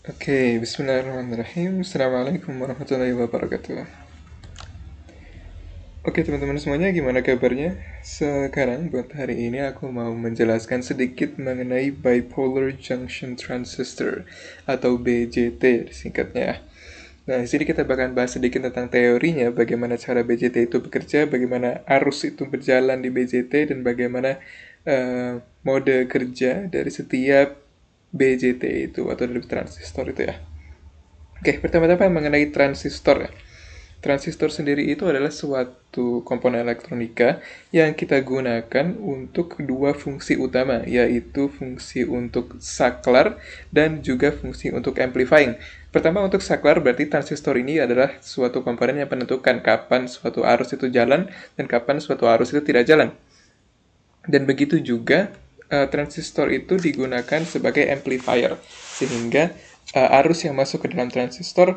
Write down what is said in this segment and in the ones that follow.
Oke, bismillahirrahmanirrahim. Assalamualaikum warahmatullahi wabarakatuh. Oke, teman-teman semuanya, gimana kabarnya? Sekarang buat hari ini aku mau menjelaskan sedikit mengenai Bipolar Junction Transistor atau BJT singkatnya. Nah, di sini kita bakal bahas sedikit tentang teorinya, bagaimana cara BJT itu bekerja, bagaimana arus itu berjalan di BJT, dan bagaimana mode kerja dari setiap BJT itu atau dari transistor itu ya. Oke, pertama-tama mengenai transistor. Transistor sendiri itu adalah suatu komponen elektronika yang kita gunakan untuk dua fungsi utama, yaitu fungsi untuk saklar dan juga fungsi untuk amplifying. Pertama, untuk saklar berarti transistor ini adalah suatu komponen yang menentukan kapan suatu arus itu jalan dan kapan suatu arus itu tidak jalan. Dan begitu juga transistor itu digunakan sebagai amplifier, sehingga arus yang masuk ke dalam transistor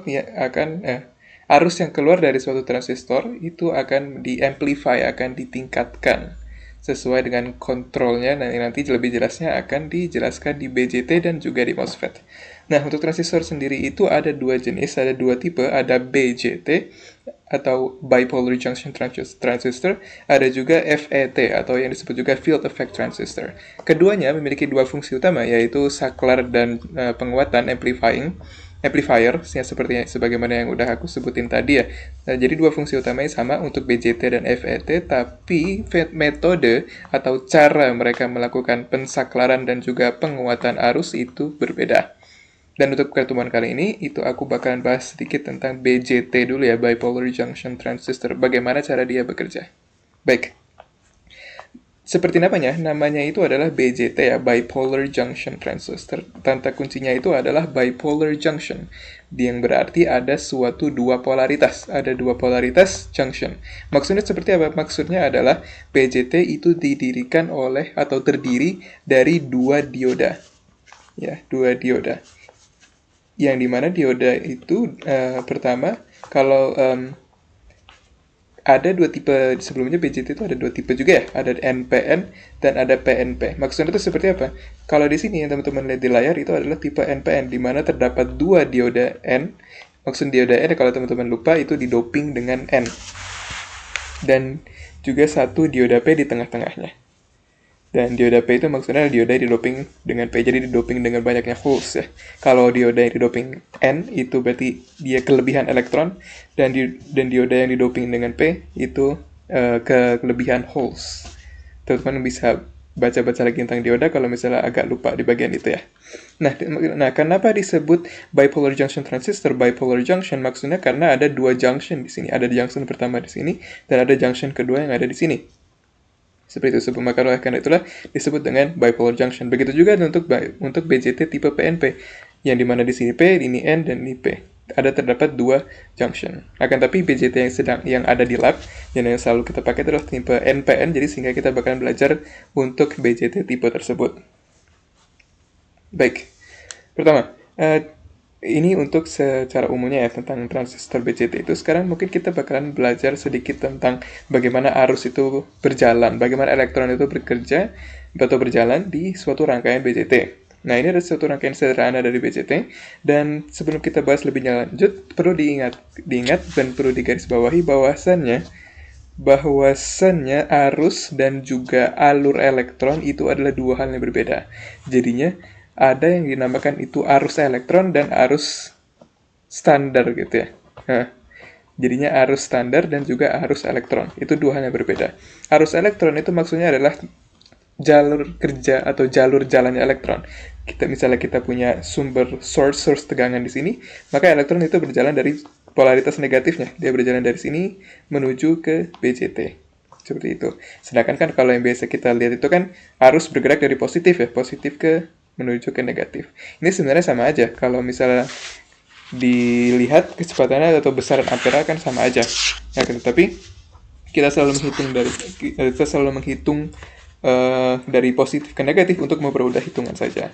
arus yang keluar dari suatu transistor itu akan diamplify, akan ditingkatkan sesuai dengan kontrolnya. Nanti lebih jelasnya akan dijelaskan di BJT dan juga di MOSFET. Nah, untuk transistor sendiri itu ada dua jenis, ada dua tipe, ada BJT atau Bipolar Junction Transistor, ada juga FET atau yang disebut juga Field Effect Transistor. Keduanya memiliki dua fungsi utama, yaitu saklar dan penguatan amplifier, ya seperti sebagaimana yang udah aku sebutin tadi ya. Nah, jadi dua fungsi utamanya sama untuk BJT dan FET, tapi metode atau cara mereka melakukan pensaklaran dan juga penguatan arus itu berbeda. Dan untuk pertemuan kali ini, itu aku bakalan bahas sedikit tentang BJT dulu ya, Bipolar Junction Transistor, bagaimana cara dia bekerja. Baik, seperti namanya itu adalah BJT ya, Bipolar Junction Transistor. Tanda kuncinya itu adalah Bipolar Junction, yang berarti ada suatu dua polaritas, ada dua polaritas junction. Maksudnya seperti apa? Maksudnya adalah BJT itu didirikan oleh atau terdiri dari dua dioda. Ya, dua dioda. Yang dimana dioda itu pertama, kalau ada dua tipe sebelumnya BJT itu ada dua tipe juga ya, ada NPN dan ada PNP. Maksudnya itu seperti apa? Kalau di sini yang teman-teman lihat di layar itu adalah tipe NPN, di mana terdapat dua dioda N. Maksud dioda N kalau teman-teman lupa itu didoping dengan N, dan juga satu dioda P di tengah-tengahnya. Dan dioda P itu maksudnya dioda yang didoping dengan P, jadi didoping dengan banyaknya holes ya. Kalau dioda yang didoping N itu berarti dia kelebihan elektron, dan dioda yang didoping dengan P itu kelebihan holes. Teman-teman bisa baca-baca lagi tentang dioda kalau misalnya agak lupa di bagian itu ya. Nah, kenapa disebut bipolar junction transistor? Bipolar junction maksudnya karena ada dua junction di sini. Ada junction pertama di sini dan ada junction kedua yang ada di sini. Seperti itu, maka oleh karena itulah disebut dengan bipolar junction. Begitu juga untuk BJT tipe PNP, yang dimana di sini P, ini N, dan ini P. Ada terdapat dua junction. Akan tapi BJT yang ada di lab, yang selalu kita pakai adalah tipe NPN, jadi sehingga kita bakalan belajar untuk BJT tipe tersebut. Baik, pertama, ini untuk secara umumnya ya tentang transistor BJT itu. Sekarang mungkin kita bakalan belajar sedikit tentang bagaimana arus itu berjalan, bagaimana elektron itu bekerja atau berjalan di suatu rangkaian BJT. Nah, ini ada suatu rangkaian sederhana dari BJT, dan sebelum kita bahas lebih lanjut, perlu diingat dan perlu digarisbawahi bahwasannya arus dan juga alur elektron itu adalah dua hal yang berbeda. Jadinya ada yang dinamakan itu arus elektron dan arus standar gitu ya. Nah, jadinya arus standar dan juga arus elektron. Itu dua hal yang berbeda. Arus elektron itu maksudnya adalah jalur kerja atau jalur jalannya elektron. Misalnya kita punya source tegangan di sini, maka elektron itu berjalan dari polaritas negatifnya. Dia berjalan dari sini menuju ke BJT. Seperti itu. Sedangkan kan kalau yang biasa kita lihat itu kan arus bergerak dari positif ya, positif ke menuju ke negatif. Ini sebenarnya sama aja. Kalau misalnya dilihat kecepatannya atau besaran ampere kan sama aja. Ya, tetapi kita selalu menghitung dari positif ke negatif untuk mempermudah hitungan saja.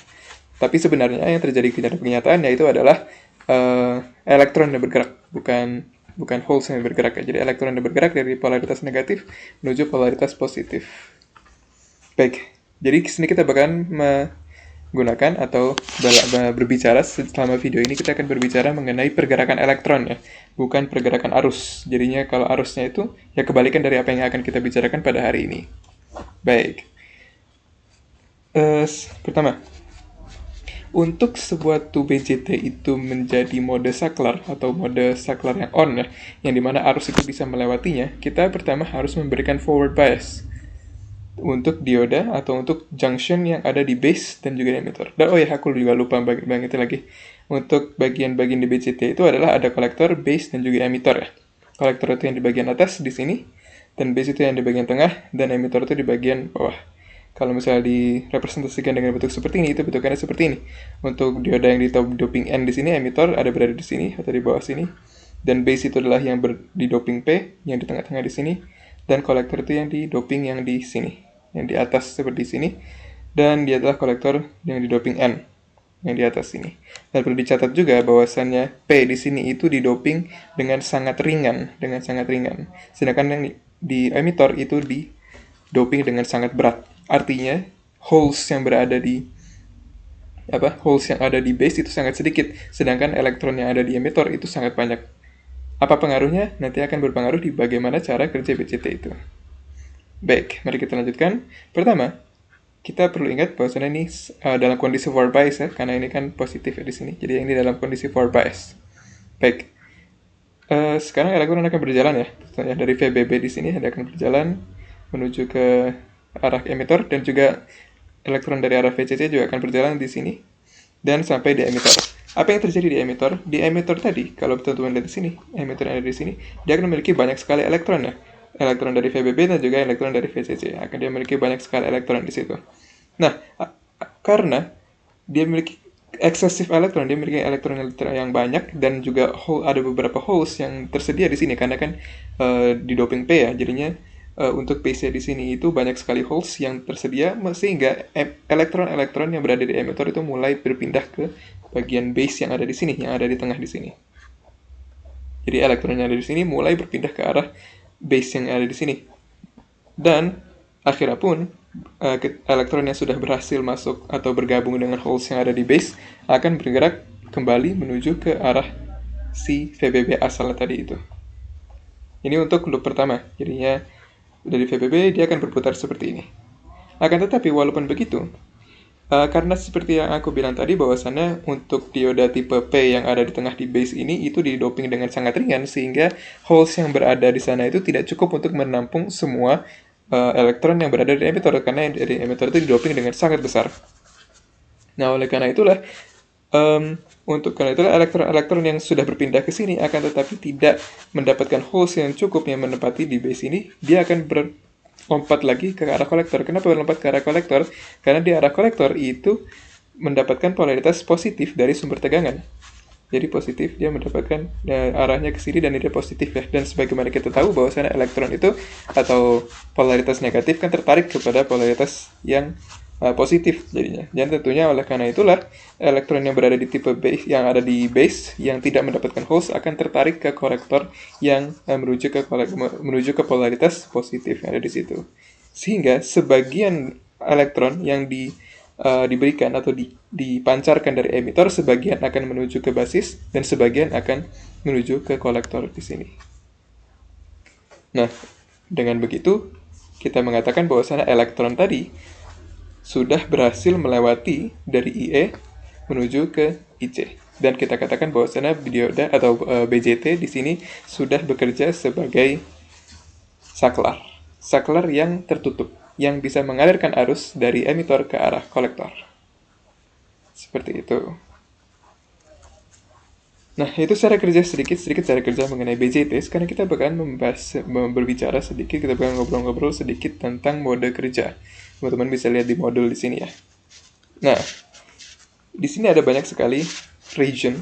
Tapi sebenarnya yang terjadi kenyataan yaitu adalah elektron yang bergerak, bukan holes yang bergerak. Jadi elektron yang bergerak dari polaritas negatif menuju polaritas positif. Baik, jadi di sini kita bahkan gunakan atau berbicara selama video ini, kita akan berbicara mengenai pergerakan elektron ya, bukan pergerakan arus. Jadinya kalau arusnya itu ya kebalikan dari apa yang akan kita bicarakan pada hari ini. Baik. Pertama, untuk sebuah BJT itu menjadi mode saklar atau mode saklar yang on ya, yang dimana arus itu bisa melewatinya, kita pertama harus memberikan forward bias untuk dioda atau untuk junction yang ada di base dan juga di emitter. Dan oh ya, aku juga lupa bagian itu lagi. Untuk bagian-bagian di BJT itu adalah ada kolektor, base, dan juga emitter ya. Kolektor itu yang di bagian atas di sini, dan base itu yang di bagian tengah, dan emitter itu di bagian bawah. Kalau misalnya direpresentasikan dengan bentuk seperti ini, itu bentukannya seperti ini. Untuk dioda yang di doping N di sini, emitter ada berada di sini atau di bawah sini. Dan base itu adalah yang di doping P, yang di tengah-tengah di sini. Dan kolektor itu yang di doping yang di sini, yang di atas seperti sini, dan dia adalah kolektor yang di doping N yang di atas sini. Dan perlu dicatat juga bahwasannya P di sini itu didoping dengan sangat ringan, sedangkan yang di emitter itu didoping dengan sangat berat. Artinya holes yang ada di base itu sangat sedikit, sedangkan elektron yang ada di emitter itu sangat banyak. Apa pengaruhnya? Nanti akan berpengaruh di bagaimana cara kerja BCT itu. Baik, mari kita lanjutkan. Pertama, kita perlu ingat bahwa ini dalam kondisi forward bias ya, karena ini kan positif ya di sini. Jadi ini dalam kondisi forward bias. Baik. Sekarang elektron akan berjalan ya. Contohnya dari VBB di sini dia akan berjalan menuju ke arah emitter, dan juga elektron dari arah VCC juga akan berjalan di sini dan sampai di emitter. Apa yang terjadi di emitter? Di emitter tadi, kalau teman-teman lihat di sini, emitter yang ada di sini, dia akan memiliki banyak sekali elektron ya. Elektron dari VBB dan juga elektron dari VCC. Akan dia memiliki banyak sekali elektron di situ. Nah, karena dia memiliki excessive elektron, dia memiliki elektron yang banyak, dan juga ada beberapa holes yang tersedia di sini karena kan di doping P ya. Jadinya untuk PC di sini itu banyak sekali holes yang tersedia, sehingga elektron-elektron yang berada di emitter itu mulai berpindah ke bagian base yang ada di sini, yang ada di tengah di sini. Jadi elektron yang ada di sini mulai berpindah ke arah base yang ada di sini. Dan akhirnya pun elektron yang sudah berhasil masuk atau bergabung dengan holes yang ada di base akan bergerak kembali menuju ke arah si VBB asalnya tadi itu. Ini untuk loop pertama. Jadinya dari VBB dia akan berputar seperti ini. Akan tetapi walaupun begitu, karena seperti yang aku bilang tadi bahwasannya untuk dioda tipe P yang ada di tengah di base ini itu didoping dengan sangat ringan, sehingga holes yang berada di sana itu tidak cukup untuk menampung semua elektron yang berada di emitter, karena yang dari emitter itu didoping dengan sangat besar. Nah, oleh karena itulah elektron-elektron yang sudah berpindah ke sini akan tetapi tidak mendapatkan holes yang cukup yang menempati di base ini, dia akan berlompat lagi ke arah kolektor. Kenapa berlompat ke arah kolektor? Karena di arah kolektor itu mendapatkan polaritas positif dari sumber tegangan. Jadi positif, dia mendapatkan arahnya ke sini dan ini positif ya. Dan sebagaimana kita tahu bahwasanya elektron itu atau polaritas negatif kan tertarik kepada polaritas yang positif jadinya. Dan tentunya oleh karena itulah elektron yang berada di tipe base yang ada di base yang tidak mendapatkan holes akan tertarik ke kolektor yang menuju ke polaritas positif yang ada di situ. Sehingga sebagian elektron yang diberikan atau dipancarkan dari emitter, sebagian akan menuju ke basis dan sebagian akan menuju ke kolektor di sini. Nah, dengan begitu kita mengatakan bahwasanya elektron tadi sudah berhasil melewati dari IE menuju ke IC. Dan kita katakan bahwasanya dioda atau BJT di sini sudah bekerja sebagai saklar. Saklar yang tertutup, yang bisa mengalirkan arus dari emitter ke arah kolektor. Seperti itu. Nah, itu secara kerja sedikit cara kerja mengenai BJT. Sekarang kita bakalan berbicara sedikit, kita bakalan ngobrol-ngobrol sedikit tentang mode kerja. Teman-teman bisa lihat di modul di sini ya. Nah, di sini ada banyak sekali region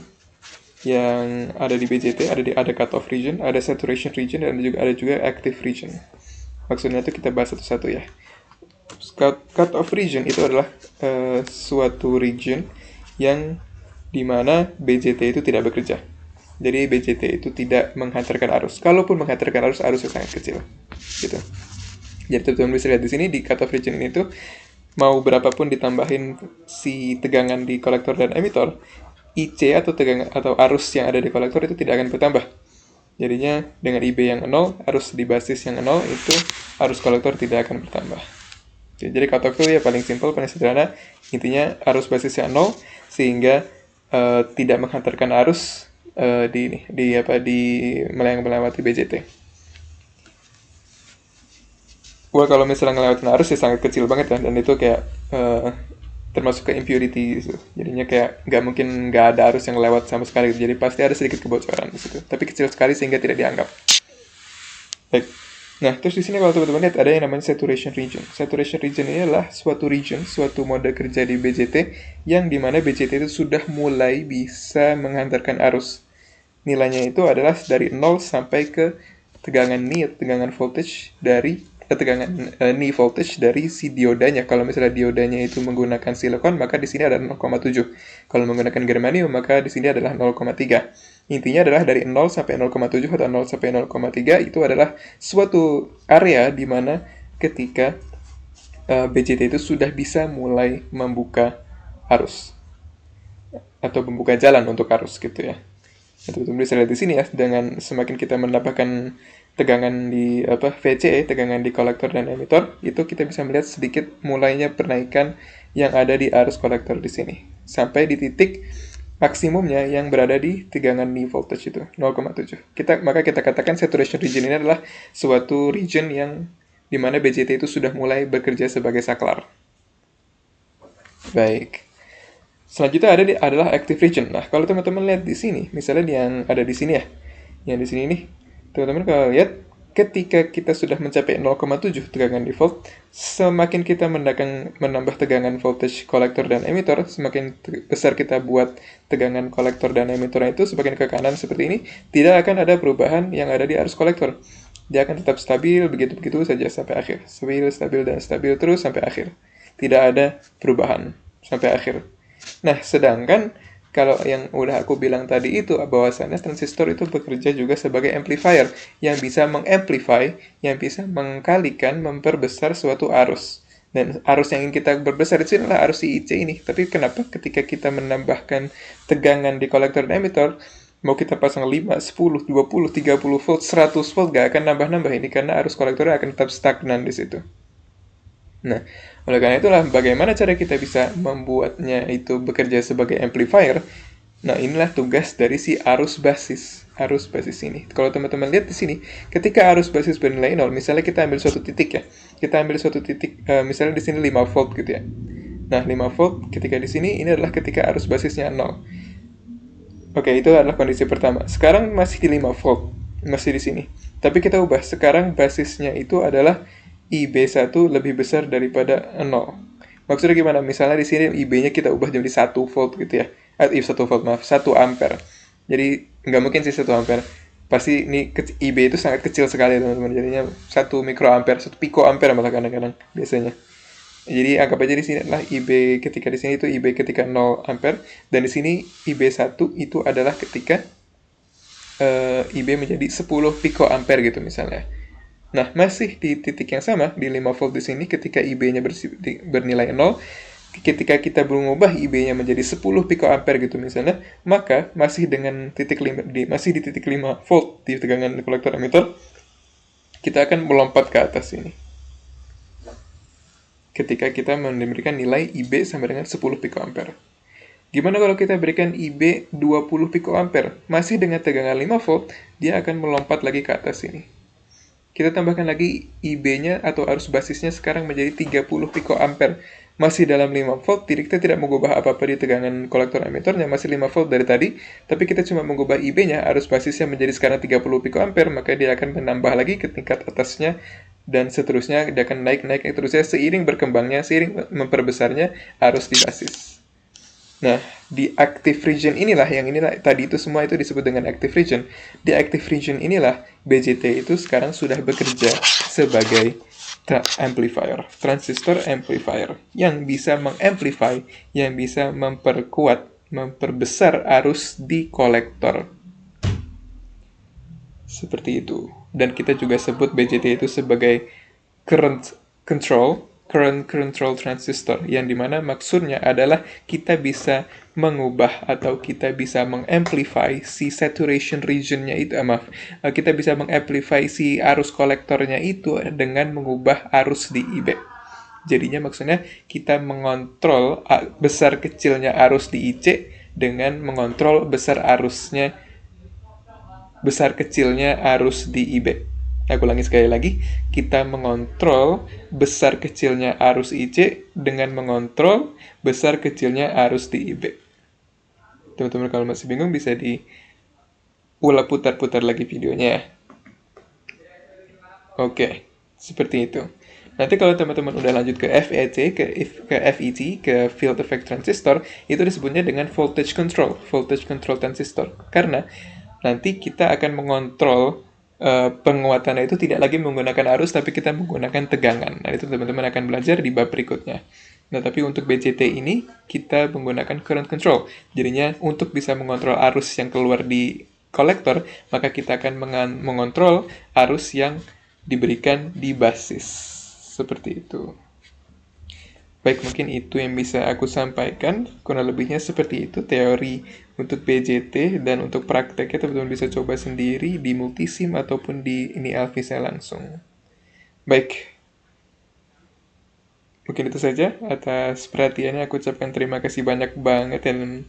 yang ada di BJT, ada cutoff region, ada saturation region, dan ada juga active region. Maksudnya itu kita bahas satu-satu ya. Cutoff region itu adalah suatu region yang dimana BJT itu tidak bekerja. Jadi BJT itu tidak menghantarkan arus. Kalaupun menghantarkan arusnya sangat kecil. Gitu. Jadi teman-teman bisa lihat di sini di cutoff region ini tuh mau berapapun ditambahin si tegangan di kolektor dan emitor, IC atau tegangan atau arus yang ada di kolektor itu tidak akan bertambah. Jadinya dengan IB yang 0, arus di basis yang 0, itu arus kolektor tidak akan bertambah. Oke, jadi cut off itu ya paling simpel, paling sederhana. Intinya arus basisnya 0, sehingga tidak menghantarkan arus di melewati BJT. Wah, kalau misalnya ngelewatin arus ya sangat kecil banget kan, dan itu kayak termasuk ke impurity gitu. Jadinya kayak nggak mungkin nggak ada arus yang lewat sama sekali. Jadi pasti ada sedikit kebocoran di situ. Tapi kecil sekali sehingga tidak dianggap. Baik. Nah, terus di sini kalau teman-teman lihat ada yang namanya saturation region. Saturation region ini adalah suatu region, suatu mode kerja di BJT yang dimana BJT itu sudah mulai bisa menghantarkan arus. Nilainya itu adalah dari 0 sampai ke tegangan ni, tegangan voltage dari tegangan ni voltage dari si diodanya. Kalau misalnya diodanya itu menggunakan silikon, maka di sini ada 0,7. Kalau menggunakan germanium, maka di sini adalah 0,3. Intinya adalah dari 0 sampai 0,7 atau 0 sampai 0,3 itu adalah suatu area di mana ketika BJT itu sudah bisa mulai membuka arus atau membuka jalan untuk arus gitu ya. Teman-teman bisa lihat di sini ya, dengan semakin kita menambahkan tegangan di VCE, tegangan di kolektor dan emitor, itu kita bisa melihat sedikit mulainya penaikan yang ada di arus kolektor di sini. Sampai di titik maksimumnya yang berada di tegangan knee voltage itu, 0,7. Maka kita katakan saturation region ini adalah suatu region yang dimana BJT itu sudah mulai bekerja sebagai saklar. Baik. Selanjutnya adalah active region. Nah, kalau teman-teman lihat di sini, misalnya yang ada di sini ya, yang di sini nih, teman-teman kalau lihat, ketika kita sudah mencapai 0,7 tegangan di volt, semakin kita menambah tegangan voltage kolektor dan emitor, semakin besar kita buat tegangan kolektor dan emitor itu, semakin ke kanan seperti ini, tidak akan ada perubahan yang ada di arus kolektor. Dia akan tetap stabil, begitu-begitu saja sampai akhir. Stabil, dan stabil terus sampai akhir. Tidak ada perubahan sampai akhir. Nah, sedangkan kalau yang udah aku bilang tadi itu, bahwasannya transistor itu bekerja juga sebagai amplifier yang bisa mengamplify, yang bisa mengkalikan, memperbesar suatu arus. Dan arus yang ingin kita berbesar itu adalah arus IC ini. Tapi kenapa ketika kita menambahkan tegangan di kolektor dan emitor, mau kita pasang 5, 10, 20, 30 volt, 100 volt, gak akan nambah-nambah ini karena arus kolektornya akan tetap stagnan di situ. Nah, oleh karena itulah bagaimana cara kita bisa membuatnya itu bekerja sebagai amplifier. Nah, inilah tugas dari si arus basis ini. Kalau teman-teman lihat di sini, ketika arus basis bernilai 0, misalnya kita ambil suatu titik ya. Kita ambil suatu titik, misalnya di sini 5 volt gitu ya. Nah, 5 volt ketika di sini, ini adalah ketika arus basisnya 0. Oke, itu adalah kondisi pertama. Sekarang masih di 5 volt, masih di sini. Tapi kita ubah, sekarang basisnya itu adalah IB1 lebih besar daripada 0. Maksudnya gimana? Misalnya di sini IB-nya kita ubah jadi 1 volt gitu ya. 1 volt, maaf, 1 ampere. Jadi nggak mungkin sih 1 ampere. Pasti ini IB itu sangat kecil sekali teman-teman. Jadinya 1 mikroampere, 1 picoampere malah kadang-kadang biasanya. Jadi anggap aja di sini adalah IB ketika di sini itu IB ketika 0 ampere, dan di sini IB1 itu adalah ketika IB menjadi 10 picoampere gitu misalnya. Nah, masih di titik yang sama, di 5 volt di sini, ketika IB-nya bernilai 0, ketika kita mengubah IB-nya menjadi 10 picoampere gitu misalnya, maka masih dengan masih di titik 5 volt di tegangan kolektor emitor, kita akan melompat ke atas ini. Ketika kita memberikan nilai IB sampai dengan 10 picoampere. Gimana kalau kita berikan IB 20 picoampere? Masih dengan tegangan 5 volt, dia akan melompat lagi ke atas ini. Kita tambahkan lagi IB-nya atau arus basisnya sekarang menjadi 30 picoampere. Masih dalam 5 volt, kita tidak mengubah apa-apa di tegangan kolektor emitornya, masih 5 volt dari tadi, tapi kita cuma mengubah IB-nya, arus basisnya menjadi sekarang 30 picoampere, maka dia akan menambah lagi ke tingkat atasnya, dan seterusnya dia akan naik terusnya seiring berkembangnya, seiring memperbesarnya arus di basis. Nah, di active region inilah, tadi itu semua itu disebut dengan active region. Di active region inilah BJT itu sekarang sudah bekerja sebagai amplifier, transistor amplifier, yang bisa mengamplify, yang bisa memperkuat, memperbesar arus di kolektor. Seperti itu. Dan kita juga sebut BJT itu sebagai current control, current control transistor, yang dimana maksudnya adalah kita bisa mengubah atau kita bisa mengamplify si saturation regionnya itu, kita bisa mengamplify si arus kolektornya itu dengan mengubah arus di IB. Jadinya maksudnya kita mengontrol besar kecilnya arus di IC dengan mengontrol besar kecilnya arus di IB. Aku ulangi sekali lagi, kita mengontrol besar kecilnya arus IC dengan mengontrol besar kecilnya arus di IB. Teman-teman kalau masih bingung bisa diulang putar-putar lagi videonya. Oke, seperti itu. Nanti kalau teman-teman udah lanjut ke FET, ke FET, ke Field Effect Transistor, itu disebutnya dengan voltage control transistor. Karena nanti kita akan mengontrol penguatannya itu tidak lagi menggunakan arus, tapi kita menggunakan tegangan. Nah, itu teman-teman akan belajar di bab berikutnya. Nah, tapi untuk BCT ini, kita menggunakan current control. Jadinya, untuk bisa mengontrol arus yang keluar di kolektor, maka kita akan mengontrol arus yang diberikan di basis. Seperti itu. Baik, mungkin itu yang bisa aku sampaikan. Kurang lebihnya seperti itu teori untuk BJT, dan untuk prakteknya teman-teman bisa coba sendiri di Multisim ataupun di ini Alvisa langsung. Baik, mungkin itu saja. Atas perhatiannya aku ucapkan terima kasih banyak banget, dan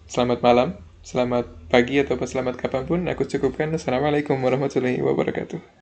selamat malam, selamat pagi, ataupun selamat kapanpun. Aku cukupkan. Assalamualaikum warahmatullahi wabarakatuh.